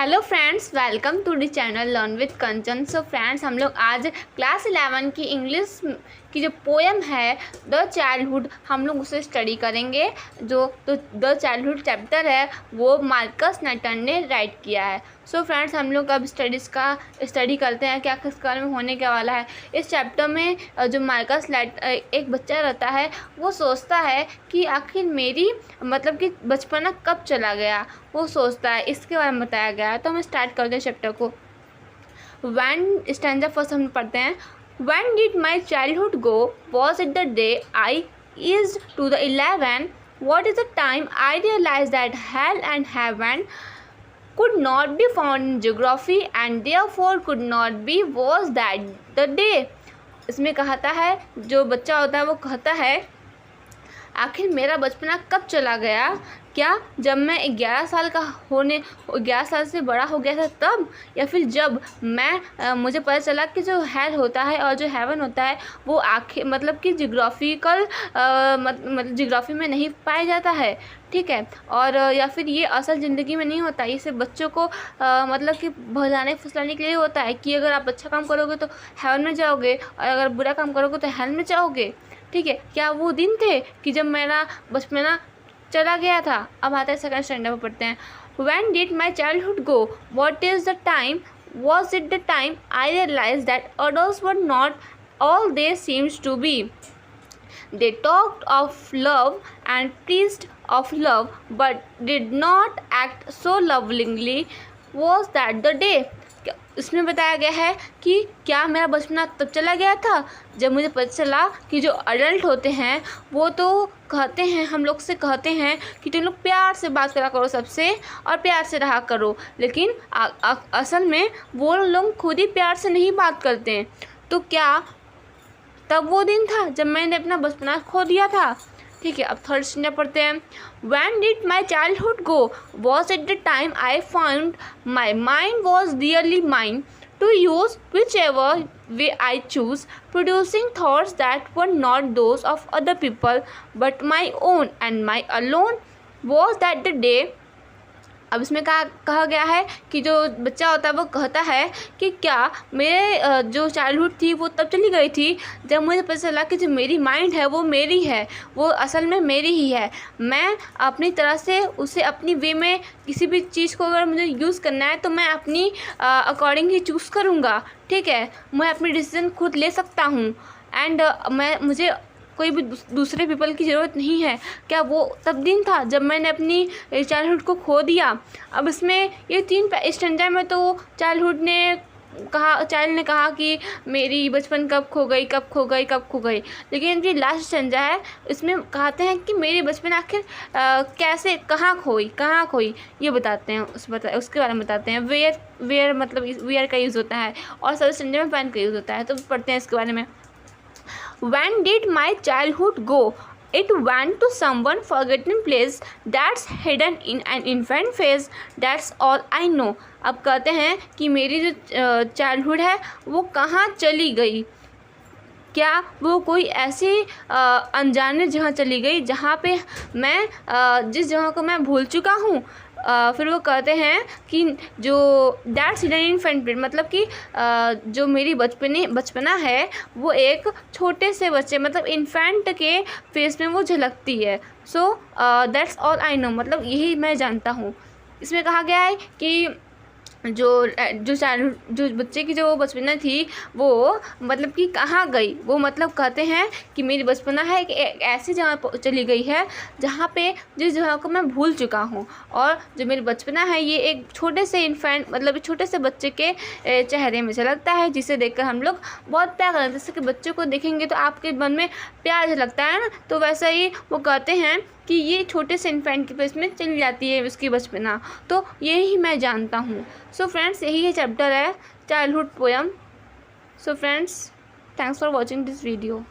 Hello friends, welcome to the channel learn with Kanchan. So friends, हम लोग आज class 11 की इंग्लिश की जो पोएम है द चाइल्डहुड, हम लोग उसे स्टडी करेंगे। जो तो द चाइल्डहुड चैप्टर है वो मार्कस नटन ने राइट किया है। सो फ्रेंड्स, हम लोग अब स्टडी करते हैं क्या किस बारे में होने के वाला है। इस चैप्टर में जो मार्कस एक बच्चा रहता है, वो सोचता है कि आखिर मेरी मतलब कि बचपना कब चला गया, वो सोचता है, इसके बारे में बताया गया है। तो हम स्टार्ट करते हैं चैप्टर को। वन स्टैंजा फर्स्ट हम पढ़ते हैं। When did my childhood go? Was it the day I eased to the 11? What is the time I realized that hell and heaven could not be found in geography and therefore could not be? Was that the day? इसमें कहता है, जो बच्चा होता है वो कहता है आखिर मेरा बचपना कब चला गया, क्या जब मैं 11 साल से बड़ा हो गया था तब, या फिर जब मुझे पता चला कि जो हेल होता है और जो हेवन होता है वो आखिर मतलब कि मतलब जियोग्राफी में नहीं पाया जाता है, ठीक है। और या फिर ये असल ज़िंदगी में नहीं होता, ये सिर्फ बच्चों को मतलब कि बहलाने फुसलाने के लिए होता है कि अगर आप अच्छा काम करोगे तो हेवन में जाओगे और अगर बुरा काम करोगे तो हेल में जाओगे, ठीक है। क्या वो दिन थे कि जब मेरा बचपना चला गया था। अब आता है सेकंड स्टैंडर्ड में पढ़ते हैं। When did my childhood go? What is the time? Was it the time I realized that adults were not all they seems to be? They talked of love and preached of love, but did not act so lovingly. Was that the day? इसमें बताया गया है कि क्या मेरा बचपना तब चला गया था जब मुझे पता चला कि जो अडल्ट होते हैं वो तो कहते हैं, हम लोग से कहते हैं कि तुम लोग प्यार से बात करा करो सबसे और प्यार से रहा करो, लेकिन असल में वो लोग खुद ही प्यार से नहीं बात करते हैं। तो क्या तब वो दिन था जब मैंने अपना बचपना खो दिया था, ठीक है। अब थर्ड स्टैंडर्ड पढ़ते हैं। When did my childhood go? Was it the time I found my mind was really mine to use whichever way I choose, producing thoughts that were not those of other people but my own and my alone? Was that the day? अब इसमें कहा गया है कि जो बच्चा होता है वो कहता है कि क्या मेरे जो चाइल्डहुड थी वो तब चली गई थी जब मुझे पता चला कि जो मेरी माइंड है वो मेरी है, वो असल में मेरी ही है। मैं अपनी तरह से उसे अपनी वे में किसी भी चीज़ को अगर मुझे यूज़ करना है तो मैं अपनी अकॉर्डिंग ही चूज़ करूँगा, ठीक है। मैं अपनी डिसीजन खुद ले सकता हूँ एंड मुझे कोई भी दूसरे पीपल की ज़रूरत नहीं है। क्या वो तब दिन था जब मैंने अपनी चाइल्डहुड को खो दिया। अब इसमें ये 3 स्टैंजा में तो चाइल्ड ने कहा कि मेरी बचपन कब खो गई, लेकिन जो लास्ट स्टैंजा है इसमें कहते हैं कि मेरी बचपन आखिर कैसे कहाँ खोई ये बताते हैं, उसके बारे में बताते हैं। वेयर मतलब वेयर का यूज़ होता है और सब स्टैंजा में पेन का यूज़ होता है। तो पढ़ते हैं इसके बारे में। When did my childhood go? It went to someone forgotten place that's hidden in an infant face. That's all I know. अब कहते हैं कि मेरी जो चाइल्डहुड है वो कहाँ चली गई। क्या वो कोई ऐसी अनजाने जगह चली गई जहाँ पे मैं जिस जगह को मैं भूल चुका हूँ। फिर वो कहते हैं कि जो दैट्स हिडन इन्फेंट मतलब कि जो मेरी बचपना है वो एक छोटे से बच्चे मतलब इन्फेंट के फेस में वो झलकती है। So that's all I know मतलब यही मैं जानता हूँ। इसमें कहा गया है कि जो बच्चे की जो बचपना थी वो मतलब कि कहाँ गई, वो मतलब कहते हैं कि मेरी बचपना है एक ऐसी जगह पर चली गई है जहाँ पे जिस जगह को मैं भूल चुका हूँ, और जो मेरी बचपना है ये एक छोटे से इन्फेंट मतलब छोटे से बच्चे के चेहरे में झलकता है, जिसे देखकर हम लोग बहुत प्यार करते हैं। जैसे कि बच्चों को देखेंगे तो आपके मन में प्यार झलकता है ना, तो वैसा ही वो कहते हैं कि ये छोटे से इन्फेंट के फेस में चली जाती है उसकी बचपना। तो यही मैं जानता हूँ। सो फ्रेंड्स, यही चैप्टर है childhood poem. So friends, thanks for watching this video.